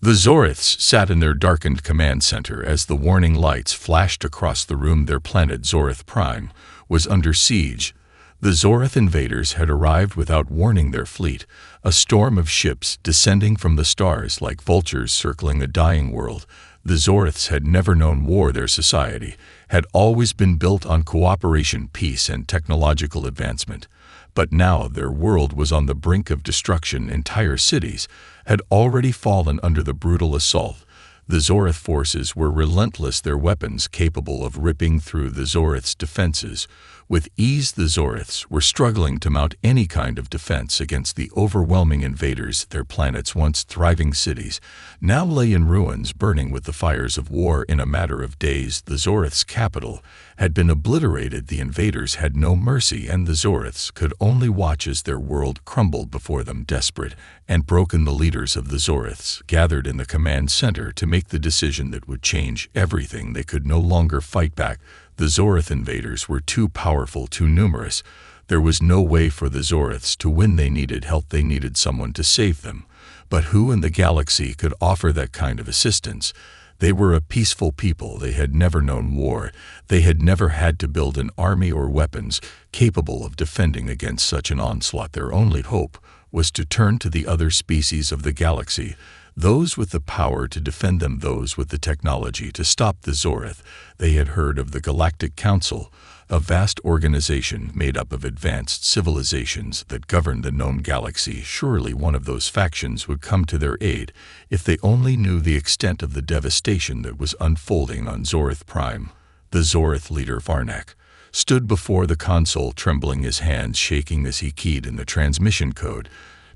The Zoriths sat in their darkened command center as the warning lights flashed across the room. Their planet Zorith Prime was under siege. The Zorith invaders had arrived without warning their fleet, a storm of ships descending from the stars like vultures circling a dying world. The Zoriths had never known war. Their society had always been built on cooperation, peace, and technological advancement. But now their world was on the brink of destruction. Entire cities had already fallen under the brutal assault. The Zorith forces were relentless, their weapons capable of ripping through the Zoriths' defenses. With ease, the Zoriths were struggling to mount any kind of defense against the overwhelming invaders. Their planet's once thriving cities now lay in ruins, burning with the fires of war. In a matter of days, the Zoriths' capital had been obliterated. The invaders had no mercy, and the Zoriths could only watch as their world crumbled before them. Desperate and broken, the leaders of the Zoriths gathered in the command center to make the decision that would change everything. They could no longer fight back. The Zorith invaders were too powerful, too numerous. There was no way for the Zoriths to win. They needed help. They needed someone to save them. But who in the galaxy could offer that kind of assistance? They were a peaceful people. They had never known war. They had never had to build an army or weapons capable of defending against such an onslaught. Their only hope was to turn to the other species of the galaxy, those with the power to defend them, those with the technology to stop the Zorith. They had heard of the Galactic Council, a vast organization made up of advanced civilizations that governed the known galaxy. Surely one of those factions would come to their aid if they only knew the extent of the devastation that was unfolding on Zorith Prime. The Zorith leader, Varnak, stood before the console, trembling, his hands shaking as he keyed in the transmission code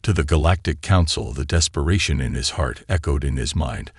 to the Galactic Council. The desperation in his heart echoed in his mind.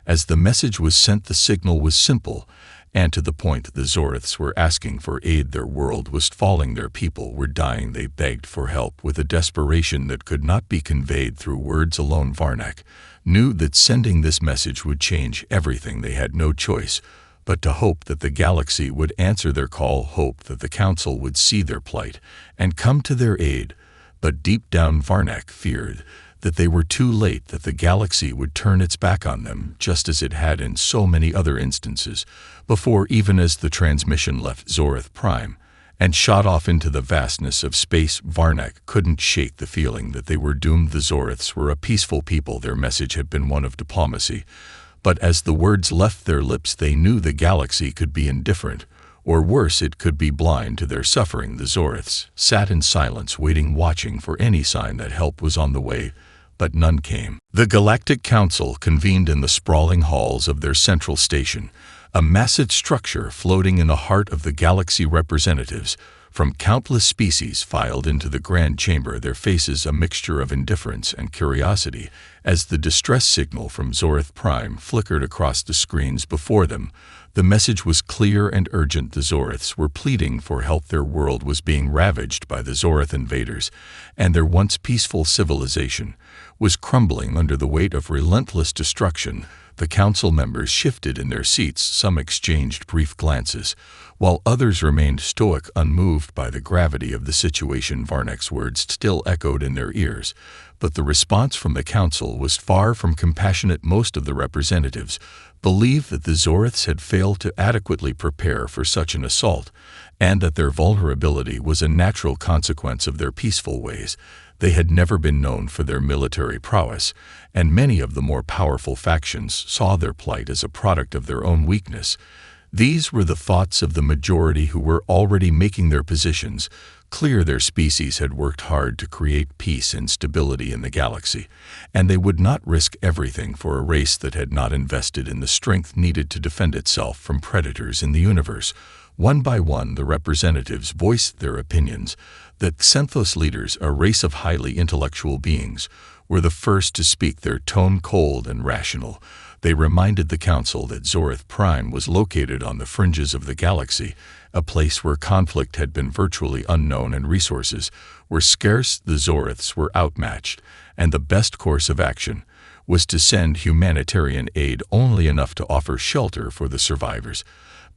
As the message was sent, the signal was simple and to the point. The Zoriths were asking for aid. Their world was falling. Their people were dying. They begged for help with a desperation that could not be conveyed through words alone. Varnak knew that sending this message would change everything. They had no choice but to hope that the galaxy would answer their call, hope that the Council would see their plight and come to their aid. But deep down, Varnak feared that they were too late, that the galaxy would turn its back on them, just as it had in so many other instances before. Even as the transmission left Zorith Prime and shot off into the vastness of space, Varnak couldn't shake the feeling that they were doomed. The Zoriths were a peaceful people. Their message had been one of diplomacy. But as the words left their lips, they knew the galaxy could be indifferent, or worse, it could be blind to their suffering. The Zoriths sat in silence, waiting, watching for any sign that help was on the way, but none came. The Galactic Council convened in the sprawling halls of their central station, a massive structure floating in the heart of the galaxy. Representatives from countless species filed into the grand chamber, their faces a mixture of indifference and curiosity as the distress signal from Zorith Prime flickered across the screens before them. The message was clear and urgent. The Zoriths were pleading for help. Their world was being ravaged by the Zorith invaders, and their once peaceful civilization was crumbling under the weight of relentless destruction. The council members shifted in their seats. Some exchanged brief glances, while others remained stoic, unmoved by the gravity of the situation. Varnak's words still echoed in their ears, but the response from the council was far from compassionate. Most of the representatives believed that the Zoriths had failed to adequately prepare for such an assault, and that their vulnerability was a natural consequence of their peaceful ways. They had never been known for their military prowess, and many of the more powerful factions saw their plight as a product of their own weakness. These were the thoughts of the majority, who were already making their positions clear. Their species had worked hard to create peace and stability in the galaxy, and they would not risk everything for a race that had not invested in the strength needed to defend itself from predators in the universe. One by one, the representatives voiced their opinions. The Xenthos leaders, a race of highly intellectual beings, were the first to speak, their tone cold and rational. They reminded the council that Zorith Prime was located on the fringes of the galaxy, a place where conflict had been virtually unknown and resources were scarce. The Zoriths were outmatched, and the best course of action was to send humanitarian aid, only enough to offer shelter for the survivors,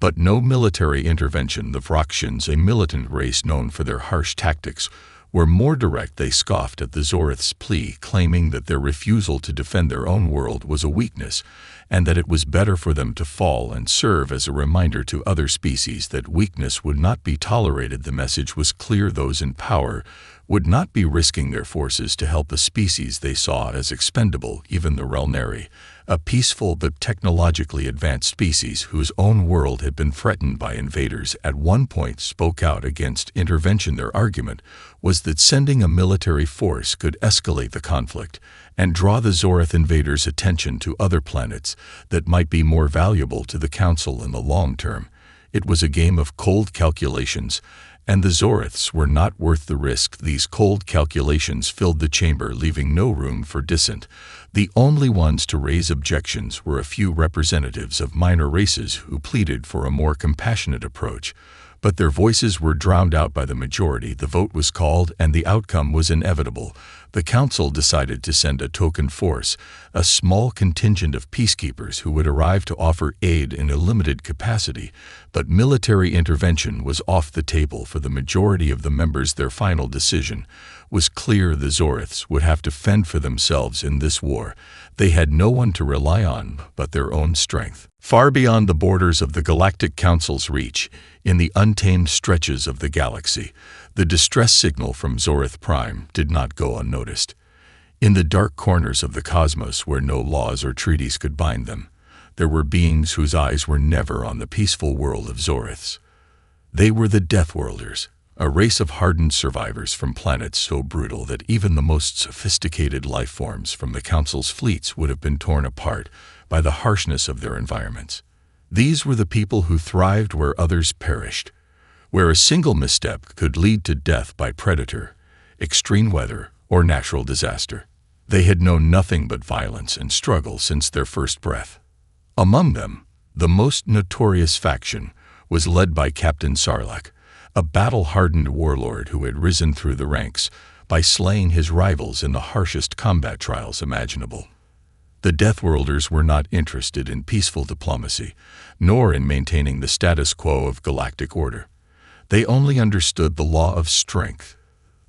but no military intervention. The Vroxians, a militant race known for their harsh tactics, were more direct. They scoffed at the Zorith's plea, claiming that their refusal to defend their own world was a weakness, and that it was better for them to fall and serve as a reminder to other species that weakness would not be tolerated. The message was clear: those in power would not be risking their forces to help a species they saw as expendable. Even the Relnari, a peaceful but technologically advanced species whose own world had been threatened by invaders, at one point spoke out against intervention. Their argument was that sending a military force could escalate the conflict and draw the Zorith invaders' attention to other planets that might be more valuable to the Council in the long term. It was a game of cold calculations, and the Zoriths were not worth the risk. These cold calculations filled the chamber, leaving no room for dissent. The only ones to raise objections were a few representatives of minor races who pleaded for a more compassionate approach, but their voices were drowned out by the majority. The vote was called, and the outcome was inevitable. The Council decided to send a token force, a small contingent of peacekeepers who would arrive to offer aid in a limited capacity, but military intervention was off the table for the majority of the members. Their final decision was clear: the Zoriths would have to fend for themselves in this war. They had no one to rely on but their own strength. Far beyond the borders of the Galactic Council's reach, in the untamed stretches of the galaxy, the distress signal from Zorith Prime did not go unnoticed. In the dark corners of the cosmos where no laws or treaties could bind them, there were beings whose eyes were never on the peaceful world of Zoriths. They were the Deathworlders, a race of hardened survivors from planets so brutal that even the most sophisticated life forms from the Council's fleets would have been torn apart by the harshness of their environments. These were the people who thrived where others perished, where a single misstep could lead to death by predator, extreme weather, or natural disaster. They had known nothing but violence and struggle since their first breath. Among them, the most notorious faction was led by Captain Sarlacc, a battle-hardened warlord who had risen through the ranks by slaying his rivals in the harshest combat trials imaginable. The Deathworlders were not interested in peaceful diplomacy, nor in maintaining the status quo of galactic order. They only understood the law of strength.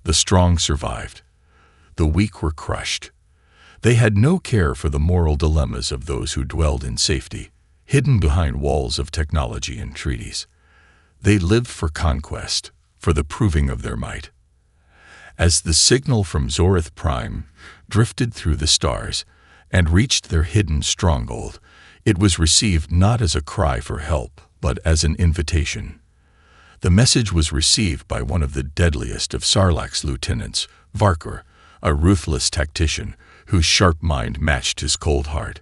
The strong survived. The weak were crushed. They had no care for the moral dilemmas of those who dwelled in safety, hidden behind walls of technology and treaties. They lived for conquest, for the proving of their might. As the signal from Zorith Prime drifted through the stars and reached their hidden stronghold, it was received not as a cry for help, but as an invitation. The message was received by one of the deadliest of Sarlacc's lieutenants, Varkor, a ruthless tactician whose sharp mind matched his cold heart.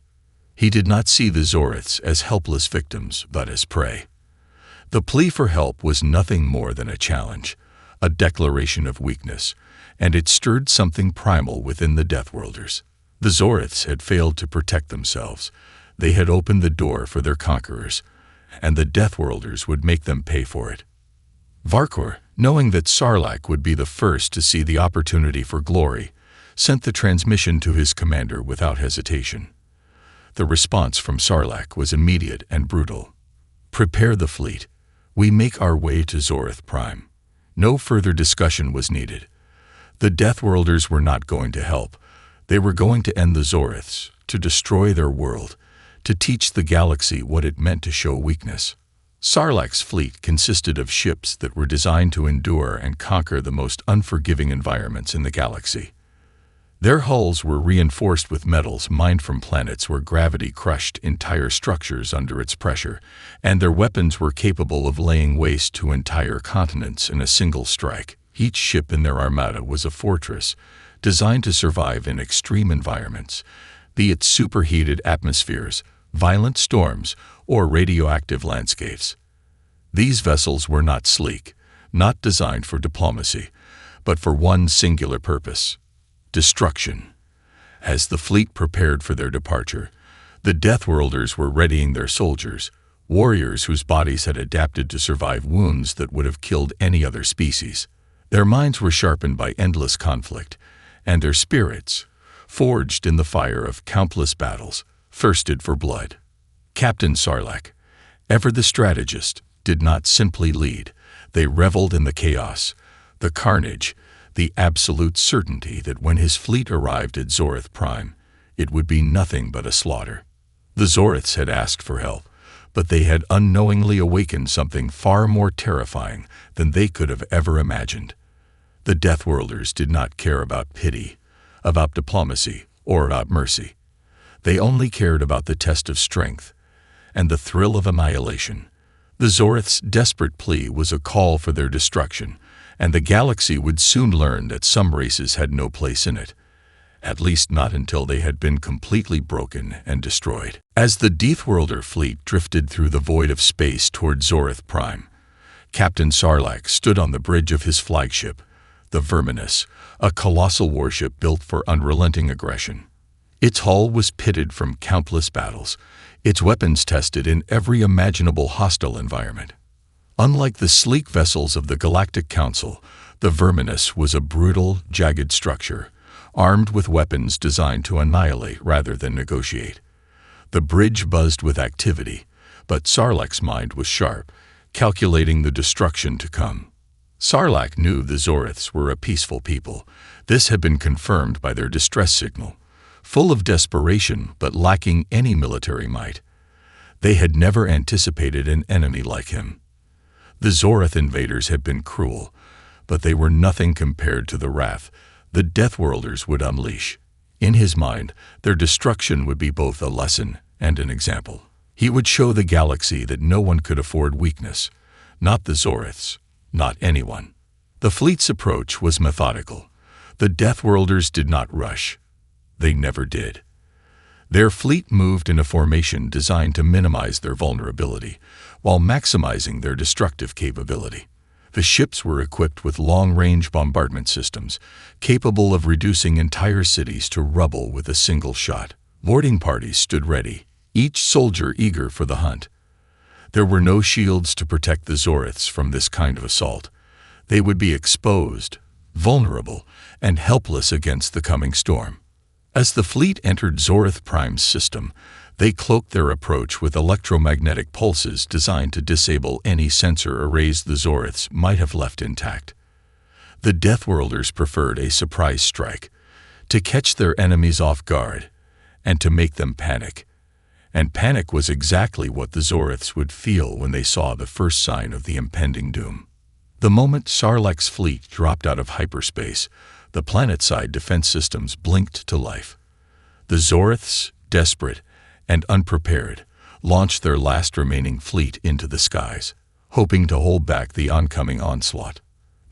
He did not see the Zoriths as helpless victims, but as prey. The plea for help was nothing more than a challenge, a declaration of weakness, and it stirred something primal within the Deathworlders. The Zoriths had failed to protect themselves. They had opened the door for their conquerors, and the Deathworlders would make them pay for it. Varkor, knowing that Sarlacc would be the first to see the opportunity for glory, sent the transmission to his commander without hesitation. The response from Sarlacc was immediate and brutal. "Prepare the fleet. We make our way to Zorith Prime." No further discussion was needed. The Deathworlders were not going to help. They were going to end the Zoriths, to destroy their world, to teach the galaxy what it meant to show weakness. Sarlacc's fleet consisted of ships that were designed to endure and conquer the most unforgiving environments in the galaxy. Their hulls were reinforced with metals mined from planets where gravity crushed entire structures under its pressure, and their weapons were capable of laying waste to entire continents in a single strike. Each ship in their armada was a fortress, designed to survive in extreme environments, be it superheated atmospheres, violent storms, or radioactive landscapes. These vessels were not sleek, not designed for diplomacy, but for one singular purpose: destruction. As the fleet prepared for their departure, the Deathworlders were readying their soldiers, warriors whose bodies had adapted to survive wounds that would have killed any other species. Their minds were sharpened by endless conflict, and their spirits, forged in the fire of countless battles, thirsted for blood. Captain Sarlacc, ever the strategist, did not simply lead. They reveled in the chaos, the carnage, the absolute certainty that when his fleet arrived at Zorth Prime, it would be nothing but a slaughter. The Zorths had asked for help, but they had unknowingly awakened something far more terrifying than they could have ever imagined. The Deathworlders did not care about pity, about diplomacy, or about mercy. They only cared about the test of strength and the thrill of annihilation. The Zorths' desperate plea was a call for their destruction, and the galaxy would soon learn that some races had no place in it, at least not until they had been completely broken and destroyed. As the Deathworlder fleet drifted through the void of space toward Zorth Prime, Captain Sarlacc stood on the bridge of his flagship, the Verminous, a colossal warship built for unrelenting aggression. Its hull was pitted from countless battles, its weapons tested in every imaginable hostile environment. Unlike the sleek vessels of the Galactic Council, the Verminous was a brutal, jagged structure, armed with weapons designed to annihilate rather than negotiate. The bridge buzzed with activity, but Sarlacc's mind was sharp, calculating the destruction to come. Sarlacc knew the Zorths were a peaceful people. This had been confirmed by their distress signal. Full of desperation but lacking any military might. They had never anticipated an enemy like him. The Zorth invaders had been cruel, but they were nothing compared to the wrath the Deathworlders would unleash. In his mind, their destruction would be both a lesson and an example. He would show the galaxy that no one could afford weakness, not the Zorths, not anyone. The fleet's approach was methodical. The Deathworlders did not rush. They never did. Their fleet moved in a formation designed to minimize their vulnerability, while maximizing their destructive capability. The ships were equipped with long-range bombardment systems, capable of reducing entire cities to rubble with a single shot. Boarding parties stood ready, each soldier eager for the hunt. There were no shields to protect the Zorths from this kind of assault. They would be exposed, vulnerable, and helpless against the coming storm. As the fleet entered Zorth Prime's system, they cloaked their approach with electromagnetic pulses designed to disable any sensor arrays the Zorths might have left intact. The Deathworlders preferred a surprise strike, to catch their enemies off guard, and to make them panic. And panic was exactly what the Zorths would feel when they saw the first sign of the impending doom. The moment Sarlacc's fleet dropped out of hyperspace, the planet-side defense systems blinked to life. The Zorths, desperate and unprepared, launched their last remaining fleet into the skies, hoping to hold back the oncoming onslaught.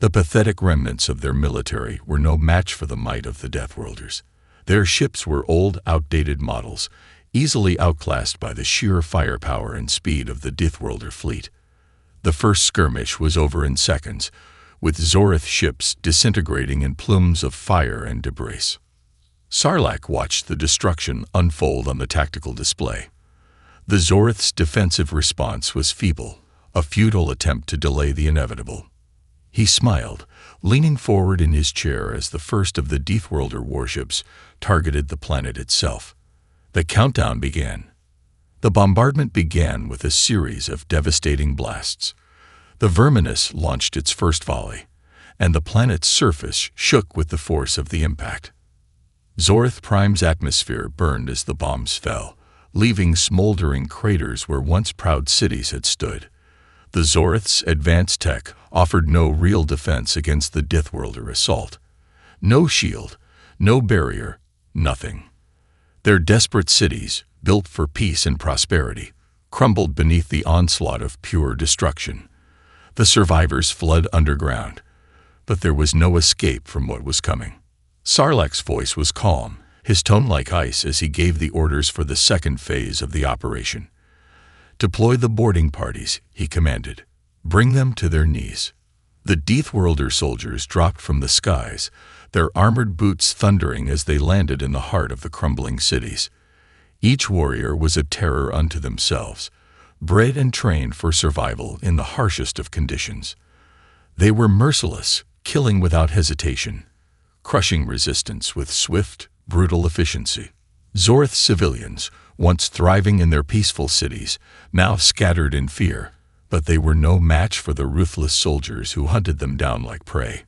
The pathetic remnants of their military were no match for the might of the Deathworlders. Their ships were old, outdated models, easily outclassed by the sheer firepower and speed of the Deathworlder fleet. The first skirmish was over in seconds, with Zorth ships disintegrating in plumes of fire and debris. Sarlacc watched the destruction unfold on the tactical display. The Zorth's defensive response was feeble, a futile attempt to delay the inevitable. He smiled, leaning forward in his chair as the first of the Deathworlder warships targeted the planet itself. The countdown began. The bombardment began with a series of devastating blasts. The Verminous launched its first volley, and the planet's surface shook with the force of the impact. Zorth Prime's atmosphere burned as the bombs fell, leaving smoldering craters where once proud cities had stood. The Zorth's advanced tech offered no real defense against the Deathworlder assault. No shield, no barrier, nothing. Their desperate cities, built for peace and prosperity, crumbled beneath the onslaught of pure destruction. The survivors fled underground, but there was no escape from what was coming. Sarlacc's voice was calm, his tone like ice as he gave the orders for the second phase of the operation. "Deploy the boarding parties," he commanded. "Bring them to their knees." The Deathworlder soldiers dropped from the skies, their armored boots thundering as they landed in the heart of the crumbling cities. Each warrior was a terror unto themselves, bred and trained for survival in the harshest of conditions. They were merciless, killing without hesitation, crushing resistance with swift, brutal efficiency. Zorth civilians, once thriving in their peaceful cities, now scattered in fear, but they were no match for the ruthless soldiers who hunted them down like prey.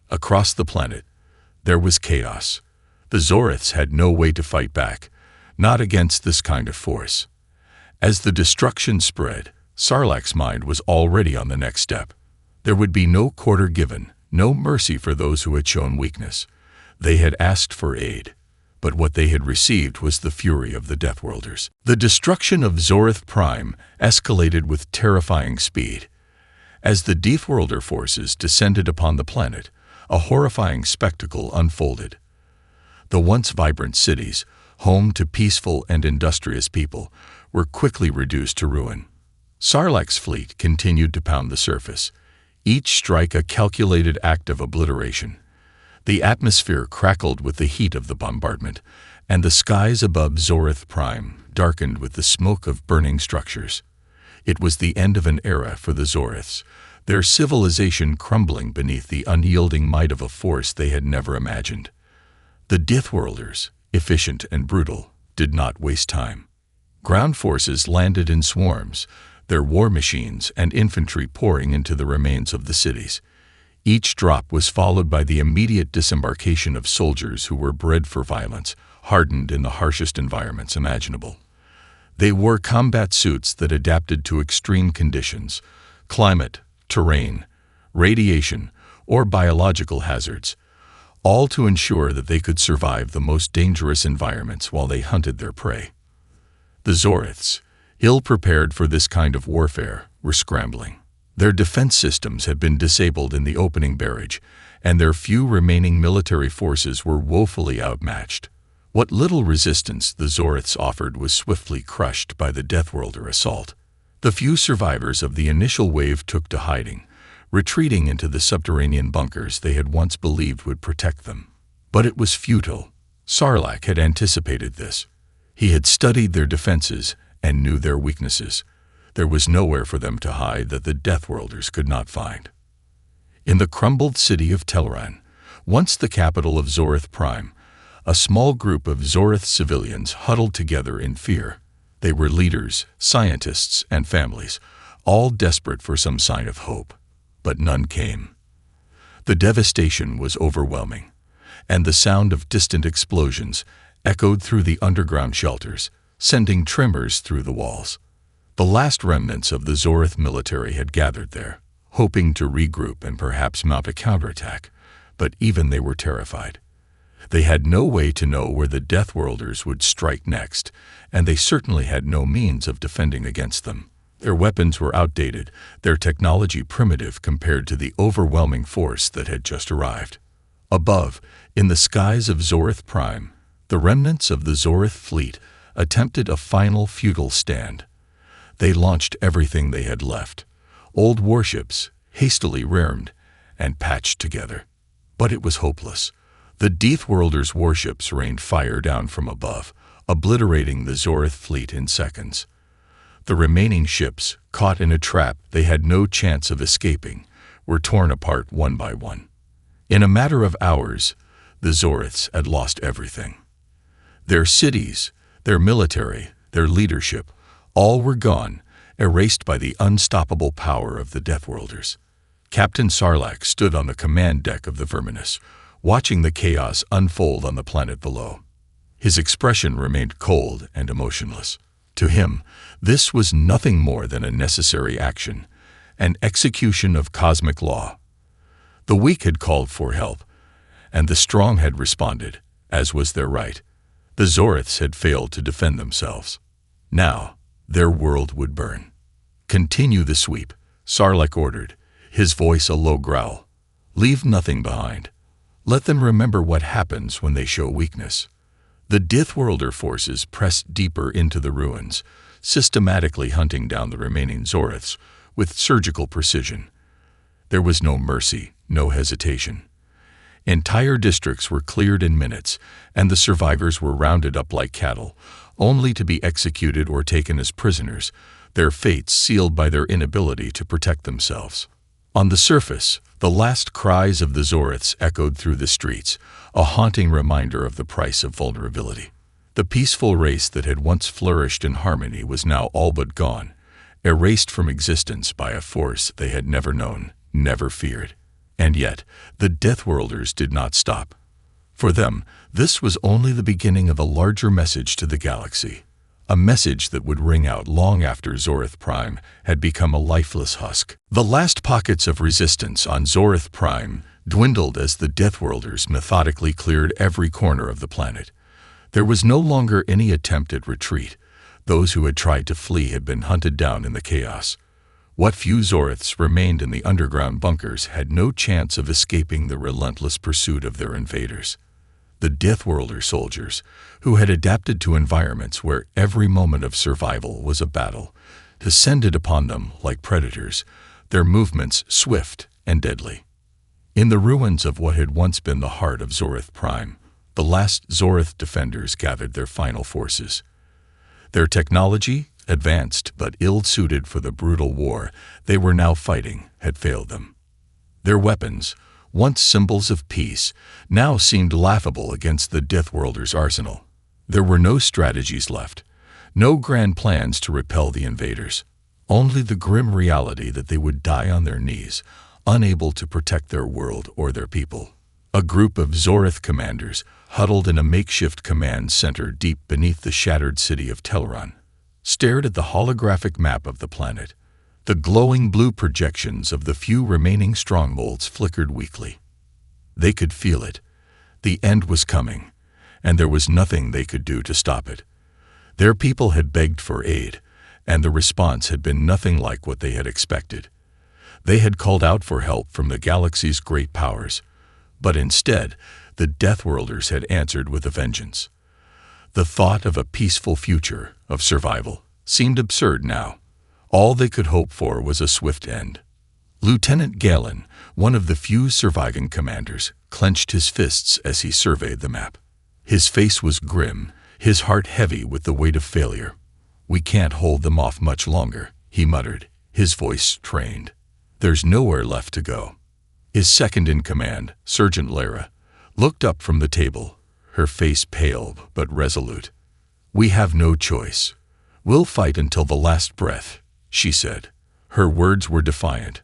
Across the planet, there was chaos. The Zoriths had no way to fight back, not against this kind of force. As the destruction spread, Sarlacc's mind was already on the next step. There would be no quarter given, no mercy for those who had shown weakness. They had asked for aid, but what they had received was the fury of the Deathworlders. The destruction of Zorith Prime escalated with terrifying speed. As the Deathworlder forces descended upon the planet, a horrifying spectacle unfolded. The once vibrant cities, home to peaceful and industrious people, were quickly reduced to ruin. Sarlacc's fleet continued to pound the surface, each strike a calculated act of obliteration. The atmosphere crackled with the heat of the bombardment, and the skies above Zorith Prime darkened with the smoke of burning structures. It was the end of an era for the Zoriths, their civilization crumbling beneath the unyielding might of a force they had never imagined. The Deathworlders, efficient and brutal, did not waste time. Ground forces landed in swarms, their war machines and infantry pouring into the remains of the cities. Each drop was followed by the immediate disembarkation of soldiers who were bred for violence, hardened in the harshest environments imaginable. They wore combat suits that adapted to extreme conditions, climate, terrain, radiation, or biological hazards, all to ensure that they could survive the most dangerous environments while they hunted their prey. The Zoriths, ill-prepared for this kind of warfare, were scrambling. Their defense systems had been disabled in the opening barrage, and their few remaining military forces were woefully outmatched. What little resistance the Zoriths offered was swiftly crushed by the Deathworlder assault. The few survivors of the initial wave took to hiding, retreating into the subterranean bunkers they had once believed would protect them. But it was futile. Sarlacc had anticipated this. He had studied their defenses and knew their weaknesses. There was nowhere for them to hide that the Deathworlders could not find. In the crumbled city of Telran, once the capital of Zorith Prime, a small group of Zorith civilians huddled together in fear. They were leaders, scientists, and families, all desperate for some sign of hope. But none came. The devastation was overwhelming, and the sound of distant explosions echoed through the underground shelters, sending tremors through the walls. The last remnants of the Zorith military had gathered there, hoping to regroup and perhaps mount a counterattack, but even they were terrified. They had no way to know where the Deathworlders would strike next, and they certainly had no means of defending against them. Their weapons were outdated, their technology primitive compared to the overwhelming force that had just arrived. Above, in the skies of Zorith Prime, the remnants of the Zorith fleet attempted a final futile stand. They launched everything they had left, old warships, hastily rearmed and patched together. But it was hopeless. The Deathworlders' warships rained fire down from above, obliterating the Zorith fleet in seconds. The remaining ships, caught in a trap they had no chance of escaping, were torn apart one by one. In a matter of hours, the Zoriths had lost everything. Their cities, their military, their leadership, all were gone, erased by the unstoppable power of the Deathworlders. Captain Sarlacc stood on the command deck of the Verminous, watching the chaos unfold on the planet below. His expression remained cold and emotionless. To him, this was nothing more than a necessary action, an execution of cosmic law. The weak had called for help, and the strong had responded, as was their right. The Zoriths had failed to defend themselves. Now, their world would burn. "Continue the sweep," Sarlacc ordered, his voice a low growl. "Leave nothing behind. Let them remember what happens when they show weakness." The Deathworlder forces pressed deeper into the ruins, systematically hunting down the remaining Zoriths with surgical precision. There was no mercy, no hesitation. Entire districts were cleared in minutes, and the survivors were rounded up like cattle, only to be executed or taken as prisoners, their fates sealed by their inability to protect themselves. On the surface, the last cries of the Zoriths echoed through the streets, a haunting reminder of the price of vulnerability. The peaceful race that had once flourished in harmony was now all but gone, erased from existence by a force they had never known, never feared. And yet, the Deathworlders did not stop. For them, this was only the beginning of a larger message to the galaxy, a message that would ring out long after Zorith Prime had become a lifeless husk. The last pockets of resistance on Zorith Prime dwindled as the Deathworlders methodically cleared every corner of the planet. There was no longer any attempt at retreat. Those who had tried to flee had been hunted down in the chaos. What few Zoriths remained in the underground bunkers had no chance of escaping the relentless pursuit of their invaders. The Deathworlder soldiers, who had adapted to environments where every moment of survival was a battle, descended upon them like predators, their movements swift and deadly. In the ruins of what had once been the heart of Zorith Prime, the last Zorith defenders gathered their final forces. Their technology, advanced but ill-suited for the brutal war they were now fighting, had failed them. Their weapons, once symbols of peace, now seemed laughable against the Deathworlders' arsenal. There were no strategies left, no grand plans to repel the invaders, only the grim reality that they would die on their knees, unable to protect their world or their people. A group of Zorith commanders, huddled in a makeshift command center deep beneath the shattered city of Telron, stared at the holographic map of the planet. The glowing blue projections of the few remaining strongholds flickered weakly. They could feel it. The end was coming, and there was nothing they could do to stop it. Their people had begged for aid, and the response had been nothing like what they had expected. They had called out for help from the galaxy's great powers, but instead, the Deathworlders had answered with a vengeance. The thought of a peaceful future, of survival, seemed absurd now. All they could hope for was a swift end. Lieutenant Galen, one of the few surviving commanders, clenched his fists as he surveyed the map. His face was grim, his heart heavy with the weight of failure. "We can't hold them off much longer," he muttered, his voice strained. "There's nowhere left to go." His second-in-command, Sergeant Lara, looked up from the table, her face pale but resolute. "We have no choice. We'll fight until the last breath," she said. Her words were defiant,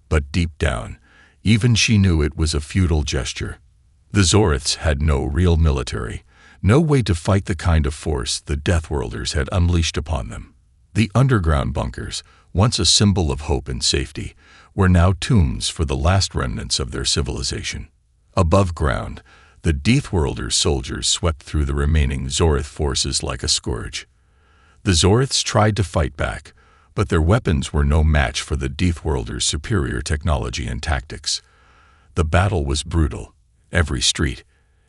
but deep down, even she knew it was a futile gesture. The Zoriths had no real military, no way to fight the kind of force the Deathworlders had unleashed upon them. The underground bunkers, once a symbol of hope and safety, were now tombs for the last remnants of their civilization. Above ground, the Deathworlder soldiers swept through the remaining Zorith forces like a scourge. The Zoriths tried to fight back, but their weapons were no match for the Deathworlders' superior technology and tactics. The battle was brutal. Every street,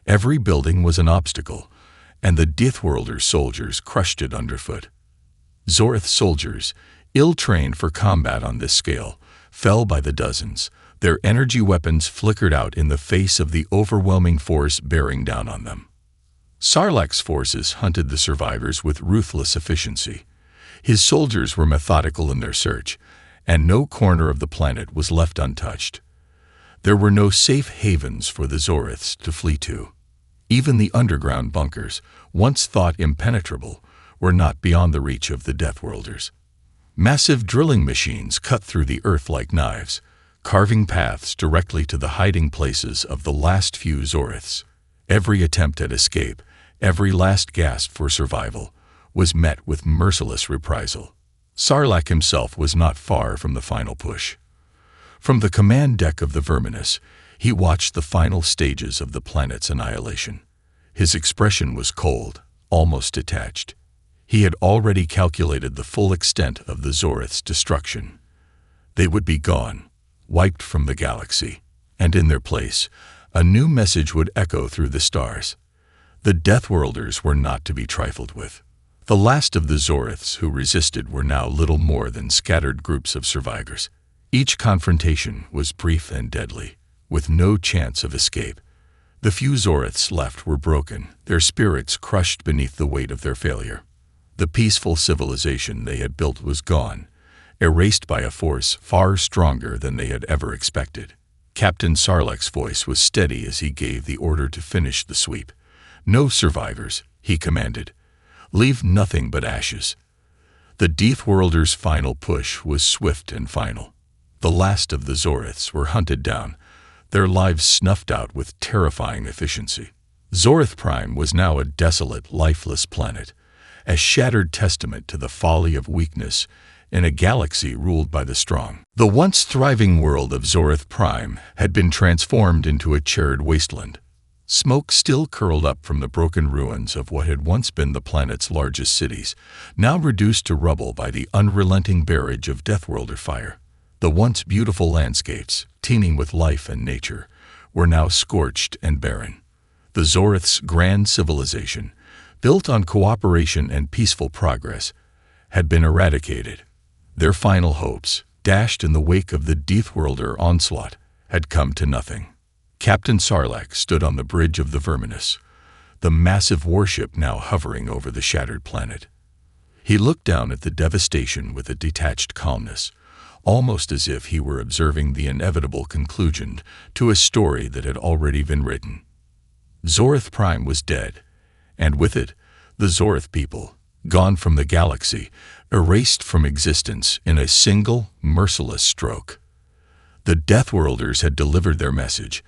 every building was an obstacle, and the Deathworlder soldiers crushed it underfoot. Zorith soldiers, ill-trained for combat on this scale, fell by the dozens. Their energy weapons flickered out in the face of the overwhelming force bearing down on them. Sarlacc's forces hunted the survivors with ruthless efficiency. His soldiers were methodical in their search, and no corner of the planet was left untouched. There were no safe havens for the Zoriths to flee to. Even the underground bunkers, once thought impenetrable, were not beyond the reach of the Deathworlders. Massive drilling machines cut through the earth like knives, carving paths directly to the hiding places of the last few Zoriths. Every attempt at escape, every last gasp for survival, was met with merciless reprisal. Sarlacc himself was not far from the final push. From the command deck of the Verminous, he watched the final stages of the planet's annihilation. His expression was cold, almost detached. He had already calculated the full extent of the Zorith's destruction. They would be gone, wiped from the galaxy, and in their place, a new message would echo through the stars. The Deathworlders were not to be trifled with. The last of the Zoriths who resisted were now little more than scattered groups of survivors. Each confrontation was brief and deadly, with no chance of escape. The few Zoriths left were broken, their spirits crushed beneath the weight of their failure. The peaceful civilization they had built was gone, erased by a force far stronger than they had ever expected. Captain Sarlacc's voice was steady as he gave the order to finish the sweep. "No survivors," he commanded. "Leave nothing but ashes." The Deathworlders' final push was swift and final. The last of the Zoriths were hunted down, their lives snuffed out with terrifying efficiency. Zorth Prime was now a desolate, lifeless planet, a shattered testament to the folly of weakness in a galaxy ruled by the strong. The once thriving world of Zorth Prime had been transformed into a charred wasteland. Smoke still curled up from the broken ruins of what had once been the planet's largest cities, now reduced to rubble by the unrelenting barrage of Deathworlder fire. The once beautiful landscapes, teeming with life and nature, were now scorched and barren. The Zorth's grand civilization, built on cooperation and peaceful progress, had been eradicated. Their final hopes, dashed in the wake of the Deathworlder onslaught, had come to nothing. Captain Sarlacc stood on the bridge of the Verminous, the massive warship now hovering over the shattered planet. He looked down at the devastation with a detached calmness, almost as if he were observing the inevitable conclusion to a story that had already been written. Zorth Prime was dead, and with it, the Zorth people, gone from the galaxy, erased from existence in a single, merciless stroke. The Deathworlders had delivered their message,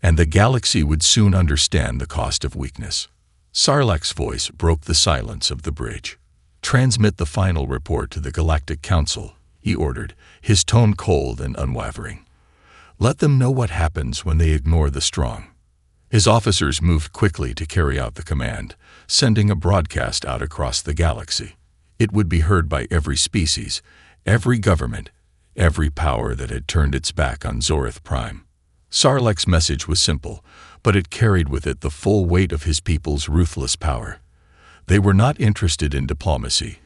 and the galaxy would soon understand the cost of weakness. Sarlacc's voice broke the silence of the bridge. "Transmit the final report to the Galactic Council," he ordered, his tone cold and unwavering. "Let them know what happens when they ignore the strong." His officers moved quickly to carry out the command, sending a broadcast out across the galaxy. It would be heard by every species, every government, every power that had turned its back on Zorth Prime. Sarlacc's message was simple, but it carried with it the full weight of his people's ruthless power. They were not interested in diplomacy,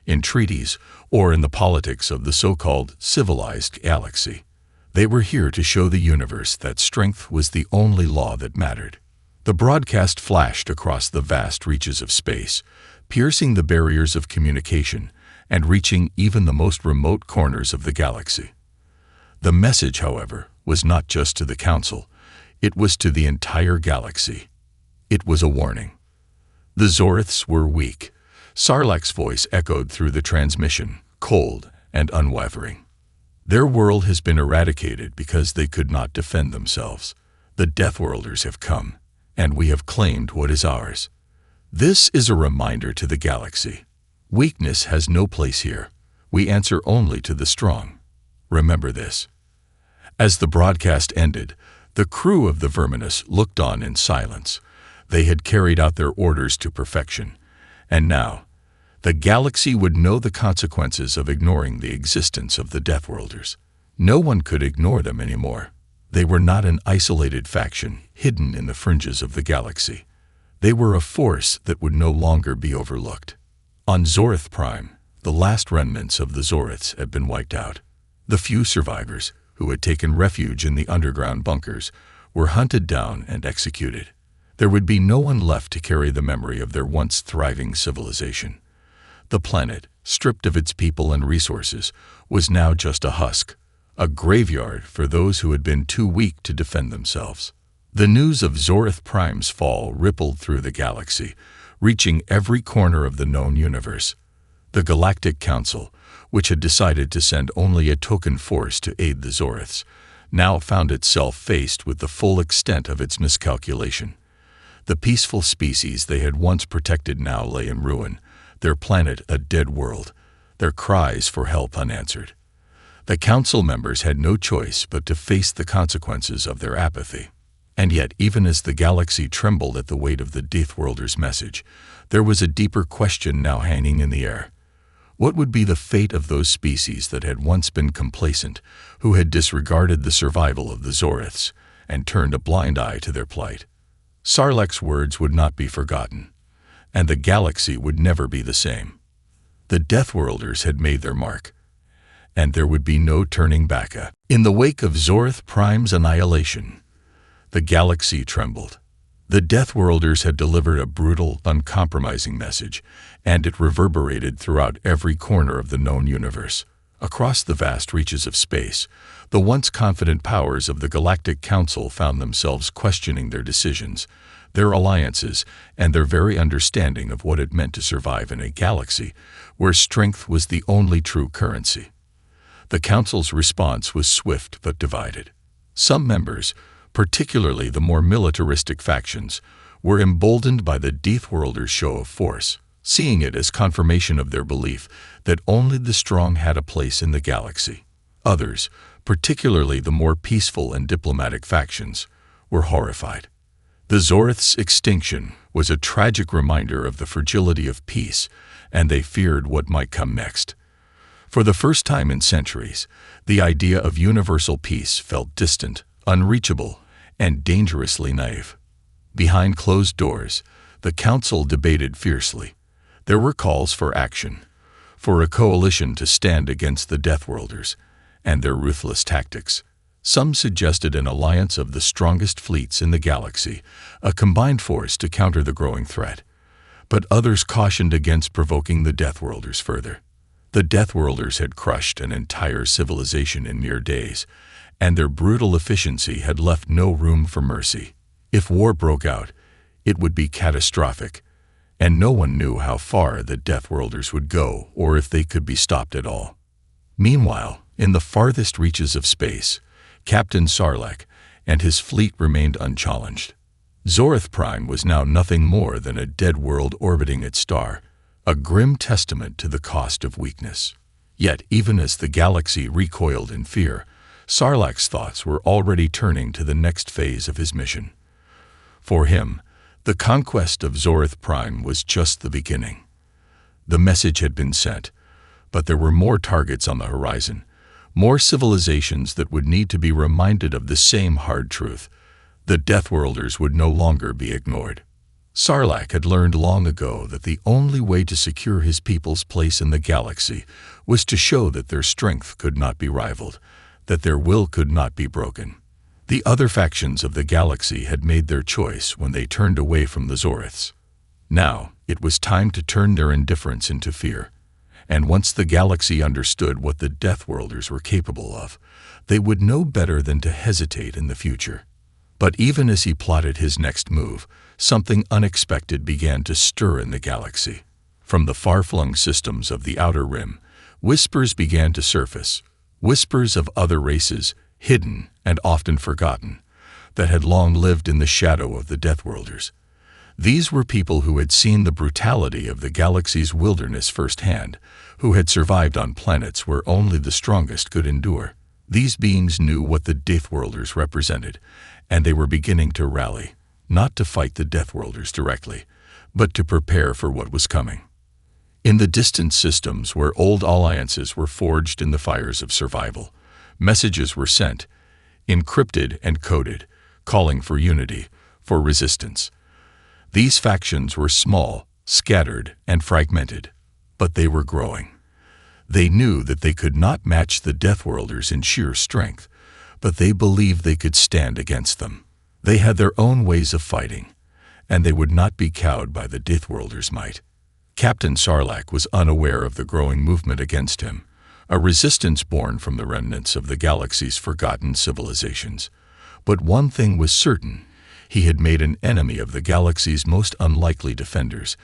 in treaties, or in the politics of the so-called civilized galaxy. They were here to show the universe that strength was the only law that mattered. The broadcast flashed across the vast reaches of space, piercing the barriers of communication and reaching even the most remote corners of the galaxy. The message, however, was not just to the Council, it was to the entire galaxy. It was a warning. The Zorths were weak. Sarlacc's voice echoed through the transmission, cold and unwavering. Their world has been eradicated because they could not defend themselves. The Deathworlders have come, and we have claimed what is ours. This is a reminder to the galaxy. Weakness has no place here. We answer only to the strong. Remember this. As the broadcast ended, the crew of the Verminous looked on in silence. They had carried out their orders to perfection, and now, the galaxy would know the consequences of ignoring the existence of the Deathworlders. No one could ignore them anymore. They were not an isolated faction hidden in the fringes of the galaxy. They were a force that would no longer be overlooked. On Zorth Prime, the last remnants of the Zorths had been wiped out. The few survivors, who had taken refuge in the underground bunkers, were hunted down and executed. There would be no one left to carry the memory of their once thriving civilization. The planet, stripped of its people and resources, was now just a husk, a graveyard for those who had been too weak to defend themselves. The news of Zorth Prime's fall rippled through the galaxy, reaching every corner of the known universe. The Galactic Council, which had decided to send only a token force to aid the Zorths, now found itself faced with the full extent of its miscalculation. The peaceful species they had once protected now lay in ruin, their planet a dead world, their cries for help unanswered. The council members had no choice but to face the consequences of their apathy. And yet, even as the galaxy trembled at the weight of the Deathworlder's message, there was a deeper question now hanging in the air. What would be the fate of those species that had once been complacent, who had disregarded the survival of the Zorths and turned a blind eye to their plight? Sarlacc's words would not be forgotten, and the galaxy would never be the same. The Deathworlders had made their mark, and there would be no turning back. In the wake of Zorth Prime's annihilation, the galaxy trembled. The Deathworlders had delivered a brutal, uncompromising message, and it reverberated throughout every corner of the known universe. Across the vast reaches of space, the once confident powers of the Galactic Council found themselves questioning their decisions, their alliances, and their very understanding of what it meant to survive in a galaxy where strength was the only true currency. The Council's response was swift but divided. Some members, particularly the more militaristic factions, were emboldened by the Deathworlder's show of force, seeing it as confirmation of their belief that only the strong had a place in the galaxy. Others, particularly the more peaceful and diplomatic factions, were horrified. The Zorith's extinction was a tragic reminder of the fragility of peace, and they feared what might come next. For the first time in centuries, the idea of universal peace felt distant, unreachable, and dangerously naive. Behind closed doors, the council debated fiercely. There were calls for action, for a coalition to stand against the Deathworlders and their ruthless tactics. Some suggested an alliance of the strongest fleets in the galaxy, a combined force to counter the growing threat. But others cautioned against provoking the Deathworlders further. The Deathworlders had crushed an entire civilization in mere days, and their brutal efficiency had left no room for mercy. If war broke out, it would be catastrophic, and no one knew how far the Deathworlders would go or if they could be stopped at all. Meanwhile, in the farthest reaches of space, Captain Sarlacc and his fleet remained unchallenged. Zorith Prime was now nothing more than a dead world orbiting its star, a grim testament to the cost of weakness. Yet, even as the galaxy recoiled in fear, Sarlacc's thoughts were already turning to the next phase of his mission. For him, the conquest of Zorith Prime was just the beginning. The message had been sent, but there were more targets on the horizon, more civilizations that would need to be reminded of the same hard truth. The Deathworlders would no longer be ignored. Sarlacc had learned long ago that the only way to secure his people's place in the galaxy was to show that their strength could not be rivaled, that their will could not be broken. The other factions of the galaxy had made their choice when they turned away from the Zoriths. Now, it was time to turn their indifference into fear. And once the galaxy understood what the Deathworlders were capable of, they would know better than to hesitate in the future. But even as he plotted his next move, something unexpected began to stir in the galaxy. From the far-flung systems of the Outer Rim, whispers began to surface, whispers of other races, hidden and often forgotten, that had long lived in the shadow of the Deathworlders. These were people who had seen the brutality of the galaxy's wilderness firsthand, who had survived on planets where only the strongest could endure. These beings knew what the Deathworlders represented, and they were beginning to rally, not to fight the Deathworlders directly, but to prepare for what was coming. In the distant systems where old alliances were forged in the fires of survival, messages were sent, encrypted and coded, calling for unity, for resistance. These factions were small, scattered, and fragmented, but they were growing. They knew that they could not match the Deathworlders in sheer strength, but they believed they could stand against them. They had their own ways of fighting, and they would not be cowed by the Deathworlders' might. Captain Sarlacc was unaware of the growing movement against him, a resistance born from the remnants of the galaxy's forgotten civilizations. But one thing was certain: he had made an enemy of the galaxy's most unlikely defenders,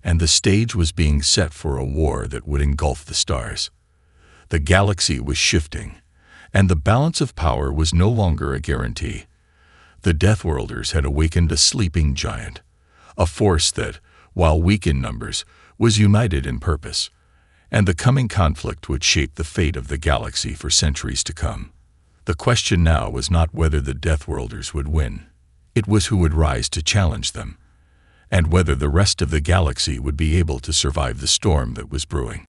and the stage was being set for a war that would engulf the stars. The galaxy was shifting, and the balance of power was no longer a guarantee. The Deathworlders had awakened a sleeping giant, a force that, while weak in numbers, was united in purpose, and the coming conflict would shape the fate of the galaxy for centuries to come. The question now was not whether the Deathworlders would win. It was who would rise to challenge them, and whether the rest of the galaxy would be able to survive the storm that was brewing.